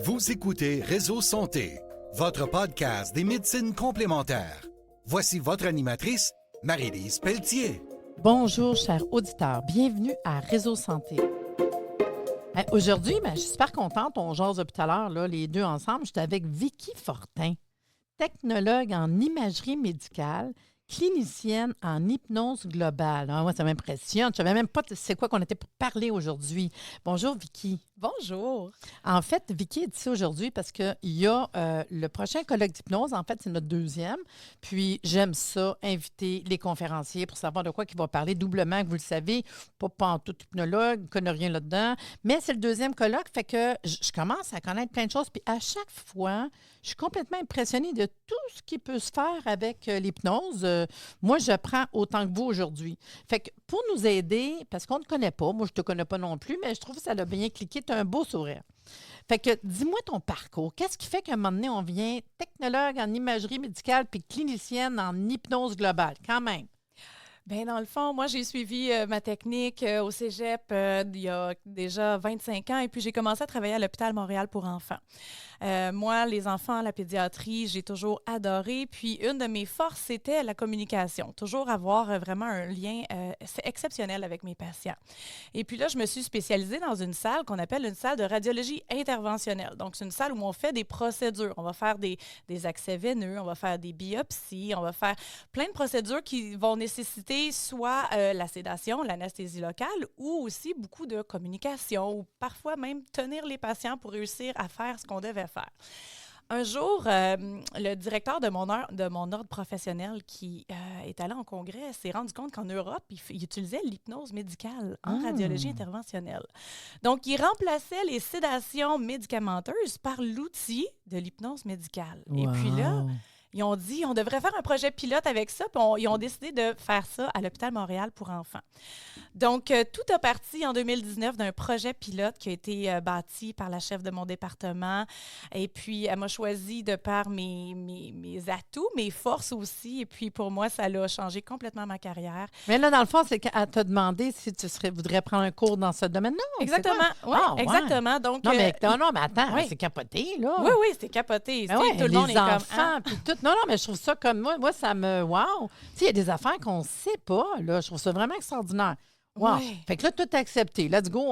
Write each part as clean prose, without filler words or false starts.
Vous écoutez Réseau Santé, votre podcast des médecines complémentaires. Voici votre animatrice, Marie-Lise Pelletier. Bonjour, chers auditeurs. Bienvenue à Réseau Santé. Aujourd'hui, je suis super contente. On jase depuis tout à l'heure, là, les deux ensemble. J'étais avec Vicky Fortin, technologue en imagerie médicale, clinicienne en hypnose globale. Moi, ça m'impressionne. Je ne savais même pas c'est quoi qu'on était pour parler aujourd'hui. Bonjour, Vicky. Bonjour. En fait, Vicky est ici aujourd'hui parce qu'il y a le prochain colloque d'hypnose. En fait, c'est notre deuxième. Puis, j'aime ça, inviter les conférenciers pour savoir de quoi ils vont parler doublement. Vous le savez, pas en tout hypnologue, ne connais rien là-dedans. Mais c'est le deuxième colloque, fait que je commence à connaître plein de choses. Puis, à chaque fois, je suis complètement impressionnée de tout ce qui peut se faire avec l'hypnose. Moi, j'apprends autant que vous aujourd'hui. Fait que pour nous aider, parce qu'on ne te connaît pas, moi, je ne te connais pas non plus, mais je trouve que ça a bien cliqué. Tu as un beau sourire. Fait que dis-moi ton parcours. Qu'est-ce qui fait qu'à un moment donné, on vient technologue en imagerie médicale puis clinicienne en hypnose globale, quand même? Bien, dans le fond, moi, j'ai suivi ma technique au cégep il y a déjà 25 ans et puis j'ai commencé à travailler à l'hôpital Montréal pour enfants. Moi, les enfants, la pédiatrie, j'ai toujours adoré. Puis une de mes forces, c'était la communication. Toujours avoir vraiment un lien exceptionnel avec mes patients. Et puis là, je me suis spécialisée dans une salle qu'on appelle une salle de radiologie interventionnelle. Donc, c'est une salle où on fait des procédures. On va faire des accès veineux, on va faire des biopsies, on va faire plein de procédures qui vont nécessiter soit la sédation, l'anesthésie locale ou aussi beaucoup de communication ou parfois même tenir les patients pour réussir à faire ce qu'on devait faire. Un jour, le directeur de mon ordre professionnel qui est allé en congrès s'est rendu compte qu'en Europe, il utilisait l'hypnose médicale en radiologie interventionnelle. Donc, il remplaçait les sédations médicamenteuses par l'outil de l'hypnose médicale. Wow. Et puis là, ils ont dit on devrait faire un projet pilote avec ça, puis ils ont décidé de faire ça à l'hôpital Montréal pour enfants. Donc, tout a parti en 2019 d'un projet pilote qui a été bâti par la chef de mon département. Et puis, elle m'a choisi de par mes atouts, mes forces aussi. Et puis, pour moi, ça a changé complètement ma carrière. Mais là, dans le fond, c'est qu'elle t'a demandé si tu voudrais prendre un cours dans ce domaine-là. Exactement. Oui, exactement. Donc, non, mais attends, c'est capoté, là. Oui, c'était capoté. Ben ouais, tout le monde les est enfants, puis tout. Non, mais je trouve ça comme moi, ça me... Wow! Tu sais, il y a des affaires qu'on ne sait pas, là. Je trouve ça vraiment extraordinaire. Wow! Ouais. Fait que là, tout est accepté. Let's go.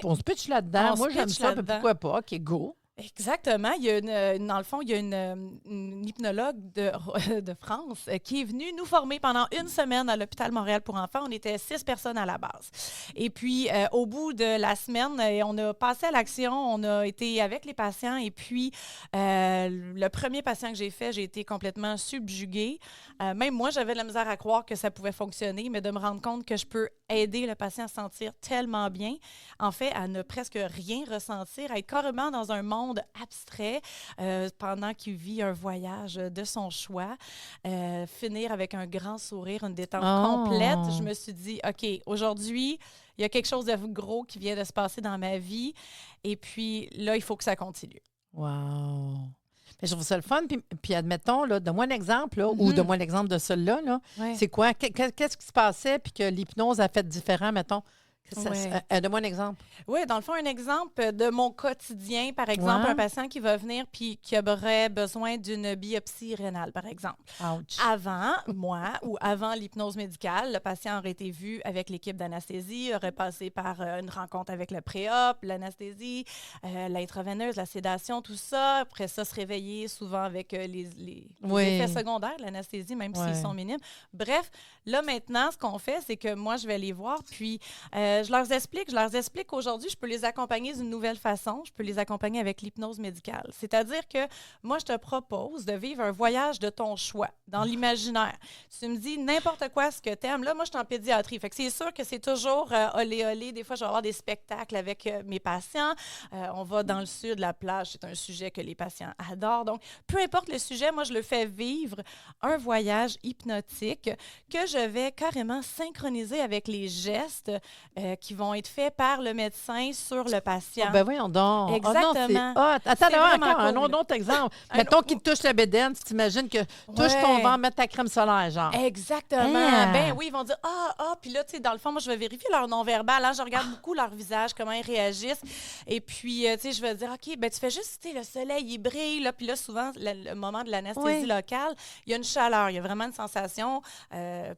On se pitch là-dedans. Moi, j'aime ça, puis pourquoi pas? OK, go. Exactement. Il y a dans le fond, il y a une hypnologue de France qui est venue nous former pendant une semaine à l'hôpital Montréal pour enfants. On était 6 personnes à la base. Et puis, au bout de la semaine, on a passé à l'action. On a été avec les patients. Et puis, le premier patient que j'ai fait, j'ai été complètement subjuguée. Même moi, j'avais de la misère à croire que ça pouvait fonctionner, mais de me rendre compte que je peux aider le patient à se sentir tellement bien. En fait, à ne presque rien ressentir, à être carrément dans un monde abstrait pendant qu'il vit un voyage de son choix, finir avec un grand sourire, une détente complète. Je me suis dit, OK, aujourd'hui, il y a quelque chose de gros qui vient de se passer dans ma vie et puis là, il faut que ça continue. Wow! Mais je trouve ça le fun. Puis admettons, là, donne-moi un exemple, là, ou donne-moi l'exemple de celui-là. Là. Ouais. C'est quoi? Qu'est-ce qui se passait puis que l'hypnose a fait différent, mettons? Donne-moi un exemple. Oui, dans le fond, un exemple de mon quotidien, par exemple, un patient qui va venir puis qui aurait besoin d'une biopsie rénale, par exemple. Ouch. Avant, moi, ou avant l'hypnose médicale, le patient aurait été vu avec l'équipe d'anesthésie, aurait passé par une rencontre avec le pré-op, l'anesthésie, l'intraveineuse, la sédation, tout ça. Après ça, se réveiller souvent avec les effets secondaires de l'anesthésie, même s'ils sont minimes. Bref, là, maintenant, ce qu'on fait, c'est que moi, je vais les voir, puis je leur explique qu'aujourd'hui, je peux les accompagner d'une nouvelle façon. Je peux les accompagner avec l'hypnose médicale. C'est-à-dire que moi, je te propose de vivre un voyage de ton choix, dans l'imaginaire. Tu me dis n'importe quoi ce que tu aimes. Là, moi, je suis en pédiatrie. Fait que c'est sûr que c'est toujours olé. Des fois, je vais avoir des spectacles avec mes patients. On va dans le sud, la plage. C'est un sujet que les patients adorent. Donc, peu importe le sujet, moi, je le fais vivre un voyage hypnotique que je vais carrément synchroniser avec les gestes qui vont être faits par le médecin sur le patient. Ben voyons donc. Exactement. Oh non, c'est hot. Attends, C'est là, vraiment encore un cool. autre exemple. Mettons qu'il te touche la bédaine, tu t'imagines que touche ton ventre, mettre ta crème solaire, genre. Exactement. Hein? Ben oui, ils vont dire puis là, tu sais, dans le fond, moi, je vais vérifier leur non-verbal. Hein, je regarde beaucoup leur visage, comment ils réagissent. Et puis, tu sais, je vais dire, OK, ben tu fais juste, tu sais, le soleil, il brille, là. Puis là, souvent, le moment de l'anesthésie locale, il y a une chaleur, il y a vraiment une sensation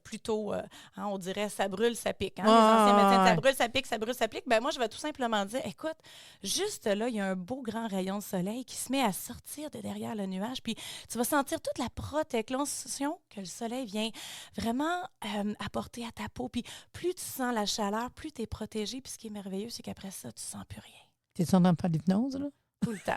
plutôt, on dirait, ça brûle, ça pique. Hein? Les anciens médecins, ça brûle, ça pique, ça brûle, ça pique. Ben moi, je vais tout simplement dire, écoute, juste là, il y a un beau grand rayon de soleil qui se met à sortir de derrière le nuage. Puis tu vas sentir toute la protection que le soleil vient vraiment apporter à ta peau. Puis plus tu sens la chaleur, plus tu es protégé. Puis ce qui est merveilleux, c'est qu'après ça, tu sens plus rien. T'es-tu en train de faire l'hypnose, là? Tout le temps.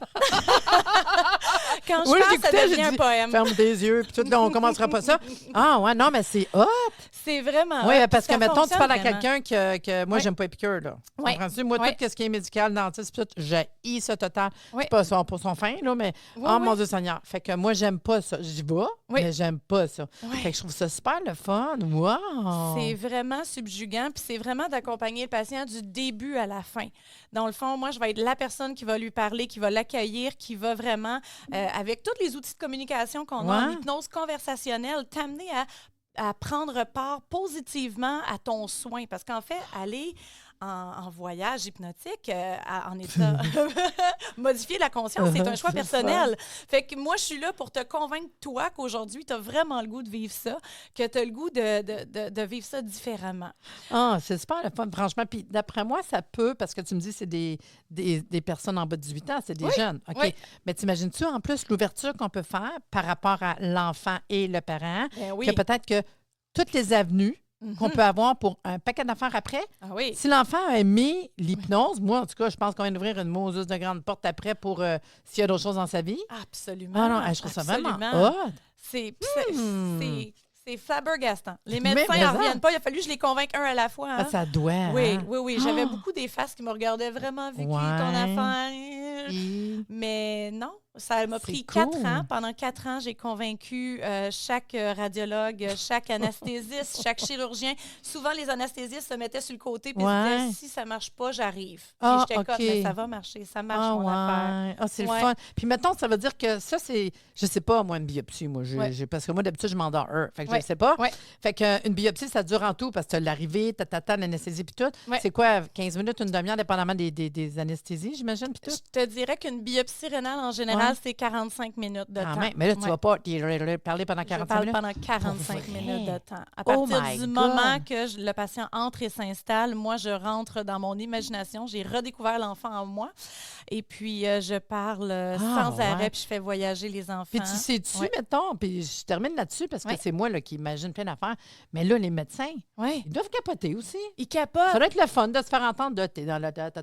Quand je parle, ça devient un poème. Ferme tes yeux, puis tout, là, on commencera pas ça. Ah, ouais, non, mais c'est hot. C'est vraiment. Oui, parce que, ça mettons, tu parles à fonctionne quelqu'un que moi, j'aime pas les piqûres, là. Oui. Comprends-tu? Moi, Oui. tout ce qui est médical, dentiste, puis tout, j'haïs ça total. Oui. C'est pas pour son fin, là, mais Oui, oh oui. mon Dieu Seigneur. Fait que moi, j'aime pas ça. J'y vais, mais j'aime pas ça. Oui. Fait que je trouve ça super le fun. Wow! C'est vraiment subjugant, puis c'est vraiment d'accompagner le patient du début à la fin. Dans le fond, moi, je vais être la personne qui va lui parler, qui va l'accueillir, qui va vraiment, avec tous les outils de communication qu'on a en hypnose conversationnelle, t'amener à prendre part positivement à ton soin. Parce qu'en fait, aller en voyage hypnotique, en état modifier la conscience, c'est un choix personnel. Fait que moi, je suis là pour te convaincre, toi, qu'aujourd'hui, tu as vraiment le goût de vivre ça, que tu as le goût de vivre ça différemment. Ah, c'est super le fun, franchement. Puis d'après moi, ça peut, parce que tu me dis c'est des personnes en bas de 18 ans, c'est des jeunes. OK. Oui. Mais t'imagines-tu, en plus, l'ouverture qu'on peut faire par rapport à l'enfant et le parent, que peut-être que toutes les avenues qu'on peut avoir pour un paquet d'affaires après. Ah oui. Si l'enfant a aimé l'hypnose, moi, en tout cas, je pense qu'on va ouvrir une Moses de grande porte après pour s'il y a d'autres choses dans sa vie. Absolument. Ah non, je trouve ça vraiment hot. C'est flabbergastant. Les médecins n'en reviennent pas. Il a fallu que je les convainque un à la fois. Hein? Ah, ça doit. Oui, hein? oui, oui. J'avais beaucoup des faces qui me regardaient vraiment, Vicky, ton affaire. Mais non, ça m'a pris 4 ans. Pendant 4 ans, j'ai convaincu chaque radiologue, chaque anesthésiste, chaque chirurgien. Souvent, les anesthésistes se mettaient sur le côté et disaient, si ça ne marche pas, j'arrive. Puis j'étais comme, mais ça va marcher, ça marche, mon affaire. Ah, c'est le fun. Puis mettons, ça veut dire que ça, c'est, je sais pas, moi, une biopsie, moi, parce que moi, d'habitude, je m'endors. Fait que je sais pas. Fait qu'une biopsie, ça dure en tout parce que tu as l'arrivée, l'anesthésie, puis tout. C'est quoi, 15 minutes, une demi-heure, dépendamment des anesthésies, j'imagine, puis tout? Je te dirais qu'une biopsie rénale, en général, c'est 45 minutes de temps. Mais là, tu vas pas parler pendant 45 minutes? Je parle pendant 45 minutes de temps. À partir du moment que le patient entre et s'installe, moi, je rentre dans mon imagination. J'ai redécouvert l'enfant en moi. Et puis, je parle sans arrêt, puis je fais voyager les enfants. Puis tu sais-tu, mettons, puis je termine là-dessus parce que c'est moi là, qui imagine plein d'affaires, mais là, les médecins, ils doivent capoter aussi. Ils capotent. Ça doit être le fun de se faire entendre de t'es dans la tête,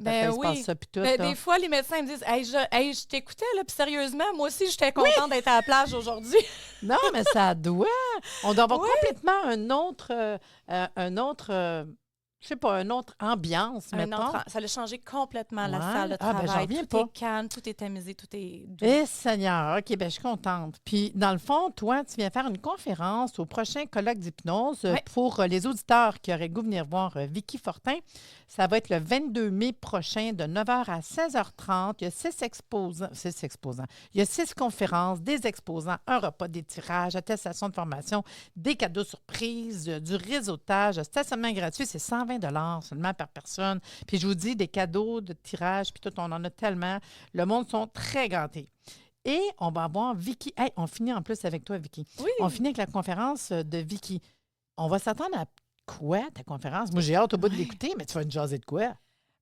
ça, puis tout. Des fois, les médecins me disent, je t'écoutais, là, puis sérieusement, moi aussi, j'étais contente d'être à la plage aujourd'hui. Non, mais ça doit. On doit avoir complètement un autre je sais pas, une autre ambiance, mettons. Ça a changé complètement la salle de travail. Tout est calme, tout est amusé, tout est doux. Eh, Seigneur, OK, bien, je suis contente. Puis, dans le fond, toi, tu viens faire une conférence au prochain colloque d'hypnose pour les auditeurs qui auraient goût de venir voir Vicky Fortin. Ça va être le 22 mai prochain, de 9h à 16h30. Il y a 6 exposants. Il y a 6 conférences, des exposants, un repas, des tirages, attestation de formation, des cadeaux surprises, du réseautage, stationnement gratuit, c'est 120 seulement par personne. Puis je vous dis, des cadeaux de tirage, puis tout, on en a tellement. Le monde sont très gâtés. Et on va avoir Vicky. Hey, on finit en plus avec toi, Vicky. Oui. On finit avec la conférence de Vicky. On va s'attendre à quoi, ta conférence? Moi, j'ai hâte au bout de l'écouter, mais tu vas une jaser de quoi?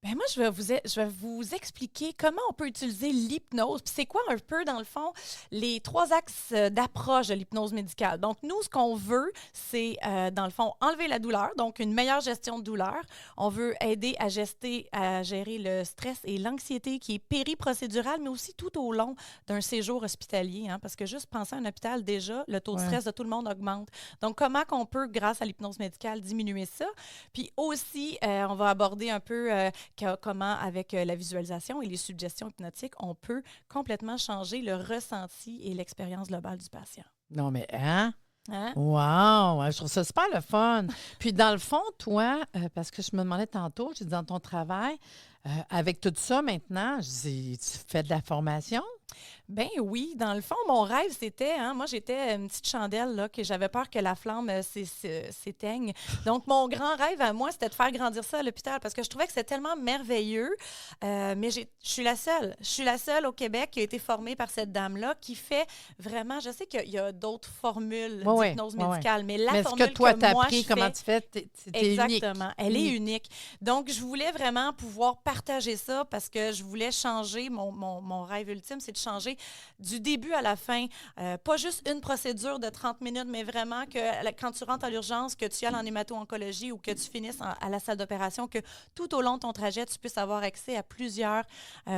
Bien, moi, je vais vous expliquer comment on peut utiliser l'hypnose. Puis c'est quoi un peu, dans le fond, les 3 axes d'approche de l'hypnose médicale. Donc, nous, ce qu'on veut, c'est, dans le fond, enlever la douleur, donc une meilleure gestion de douleur. On veut aider à gérer le stress et l'anxiété qui est périprocédural, mais aussi tout au long d'un séjour hospitalier. Hein, parce que juste penser à un hôpital, déjà, le taux de stress de tout le monde augmente. Donc, comment qu'on peut, grâce à l'hypnose médicale, diminuer ça? Puis aussi, on va aborder un peu comment, avec la visualisation et les suggestions hypnotiques, on peut complètement changer le ressenti et l'expérience globale du patient. Non, mais hein? Hein? Wow! Je trouve ça super le fun. Puis dans le fond, toi, parce que je me demandais tantôt, j'ai dit dans ton travail, avec tout ça maintenant, je dis, tu fais de la formation? Ben oui, dans le fond, mon rêve, c'était, moi, j'étais une petite chandelle, là, que j'avais peur que la flamme s'éteigne. Donc, mon grand rêve à moi, c'était de faire grandir ça à l'hôpital parce que je trouvais que c'était tellement merveilleux. Mais je suis la seule. Je suis la seule au Québec qui a été formée par cette dame-là qui fait vraiment, je sais qu'il y a d'autres formules d'hypnose médicale, mais la mais formule ce que toi, que t'as moi, appris, je comment fais, tu fais, c'était unique. exactement. Elle est unique. Donc, je voulais vraiment pouvoir partager ça parce que je voulais changer. Mon rêve ultime, c'est de changer du début à la fin. Pas juste une procédure de 30 minutes, mais vraiment que quand tu rentres à l'urgence, que tu ailles en hémato-oncologie ou que tu finisses à la salle d'opération, que tout au long de ton trajet, tu puisses avoir accès à plusieurs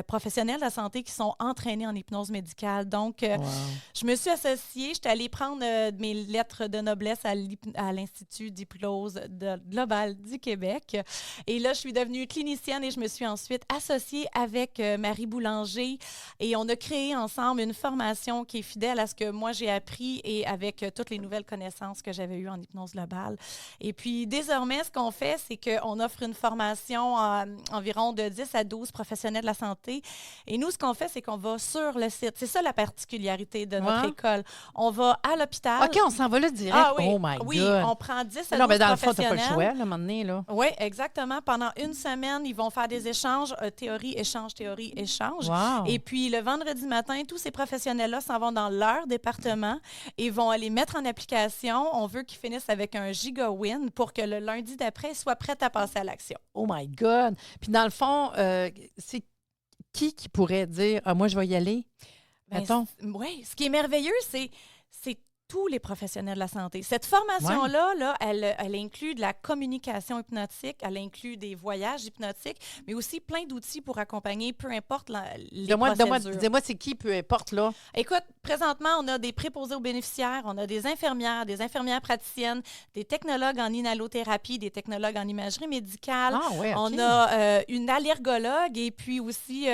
professionnels de la santé qui sont entraînés en hypnose médicale. Donc, je me suis associée. J'étais allée prendre mes lettres de noblesse à l'Institut d'hypnose globale du Québec. Et là, je suis devenue clinicienne et je me suis ensuite associée avec Marie Boulanger et on a créé ensemble une formation qui est fidèle à ce que moi j'ai appris et avec toutes les nouvelles connaissances que j'avais eues en hypnose globale. Et puis désormais, ce qu'on fait, c'est qu'on offre une formation à environ de 10 à 12 professionnels de la santé. Et nous, ce qu'on fait, c'est qu'on va sur le site. C'est ça la particularité de notre école. On va à l'hôpital. OK, on s'en va là direct. Ah oui, Oh my God. oui, on prend 10 à 12 non, mais dans le fond, professionnels. t'as pas le choix, là, à un moment donné, là. Oui, exactement. Pendant une semaine, ils vont faire des échanges, théorie, échange. Wow. Et puis, le vendredi matin, tous ces professionnels-là s'en vont dans leur département et vont aller mettre en application. On veut qu'ils finissent avec un giga-win pour que le lundi d'après, ils soient prêts à passer à l'action. Oh my God. Puis dans le fond, c'est qui pourrait dire « moi, je vais y aller ». Mettons. Oui, ce qui est merveilleux, c'est tous les professionnels de la santé. Cette formation-là, là, elle inclut de la communication hypnotique, elle inclut des voyages hypnotiques, mais aussi plein d'outils pour accompagner, peu importe les procédures. Dis-moi, c'est qui, peu importe, là? Écoute, présentement, on a des préposés aux bénéficiaires, on a des infirmières praticiennes, des technologues en inhalothérapie, des technologues en imagerie médicale. Ah, ouais, OK. On a une allergologue et puis aussi,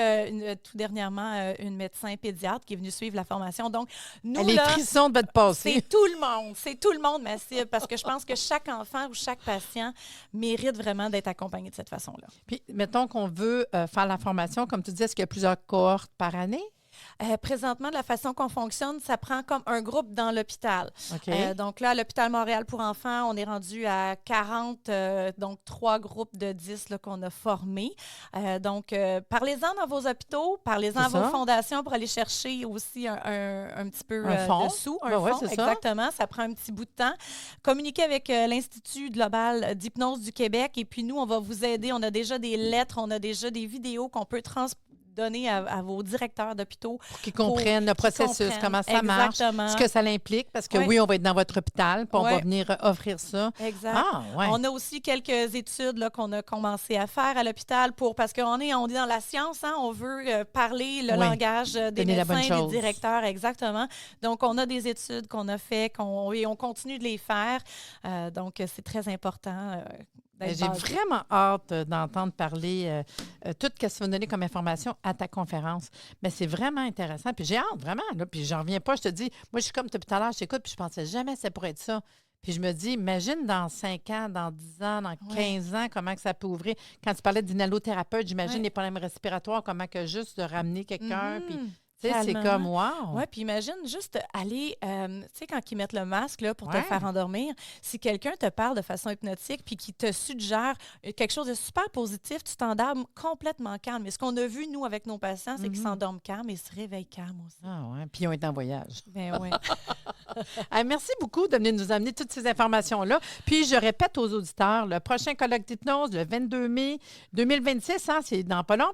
tout dernièrement, une médecin pédiatre qui est venue suivre la formation. Donc, nous, les frissons de votre passé. c'est tout le monde, ma cible, parce que je pense que chaque enfant ou chaque patient mérite vraiment d'être accompagné de cette façon-là. Puis, mettons qu'on veut faire la formation, comme tu disais, est-ce qu'il y a plusieurs cohortes par année? Présentement, de la façon qu'on fonctionne, ça prend comme un groupe dans l'hôpital. OK. Donc là, à l'hôpital Montréal pour enfants, on est rendu à 40, donc 3 groupes de 10 là, qu'on a formés. Donc, parlez-en dans vos hôpitaux, parlez-en à vos fondations pour aller chercher aussi un petit peu de sous, un fonds, exactement. Ça prend un petit bout de temps. Communiquez avec l'Institut global d'hypnose du Québec et puis nous, on va vous aider. On a déjà des lettres, on a déjà des vidéos qu'on peut donner à vos directeurs d'hôpitaux. Pour qu'ils comprennent le processus, comment ça marche, ce que ça implique, parce que oui, on va être dans votre hôpital, puis on va venir offrir ça. Exact. Ah, ouais. On a aussi quelques études là, qu'on a commencé à faire à l'hôpital parce qu'on est dans la science, on veut parler le langage des médecins, des directeurs, exactement. Donc, on a des études qu'on a faites et on continue de les faire. Donc, c'est très important. J'ai vraiment hâte d'entendre parler tout ce que tu vas donner comme information à ta conférence. Mais c'est vraiment intéressant. Puis j'ai hâte, vraiment. Là, puis j'en reviens pas. Je te dis, moi, je suis comme tout à l'heure, je t'écoute, puis je pensais jamais que ça pourrait être ça. Puis je me dis, imagine dans 5 ans, dans 10 ans, dans 15 ans, comment que ça peut ouvrir. Quand tu parlais d'inhalothérapeute, j'imagine les problèmes respiratoires, comment que juste de ramener quelqu'un, puis... Tu sais, c'est comme wow! Oui, puis imagine juste aller, tu sais, quand ils mettent le masque là, pour te faire endormir, si quelqu'un te parle de façon hypnotique puis qui te suggère quelque chose de super positif, tu t'endormes complètement calme. Mais ce qu'on a vu, nous, avec nos patients, c'est qu'ils s'endorment calme et se réveillent calme aussi. Ah ouais, puis ils ont été en voyage. Ben oui. Merci beaucoup de venir nous amener toutes ces informations-là. Puis je répète aux auditeurs, le prochain colloque d'hypnose, le 22 mai 2026, c'est dans pas long,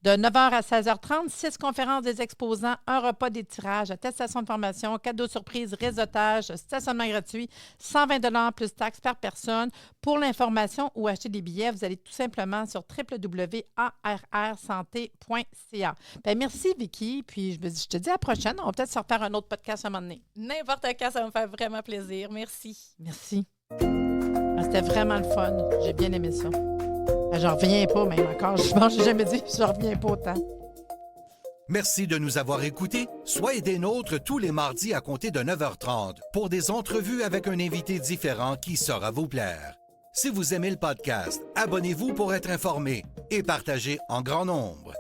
de 9h à 16h30, 6 conférences des exposants, un repas d'étirage, attestation de formation, cadeau surprise, réseautage, stationnement gratuit, 120 plus taxes par personne. Pour l'information ou acheter des billets, vous allez tout simplement sur www.arrsanté.ca. Bien, merci, Vicky. Puis je te dis à la prochaine. On va peut-être se refaire un autre podcast à un moment donné. N'importe quand, ça va me faire vraiment plaisir. Merci. Merci. C'était vraiment le fun. J'ai bien aimé ça. J'en reviens pas, même encore. Je pense que j'ai jamais dit que je reviens pas autant. Merci de nous avoir écoutés. Soyez des nôtres tous les mardis à compter de 9h30 pour des entrevues avec un invité différent qui saura vous plaire. Si vous aimez le podcast, abonnez-vous pour être informé et partagez en grand nombre.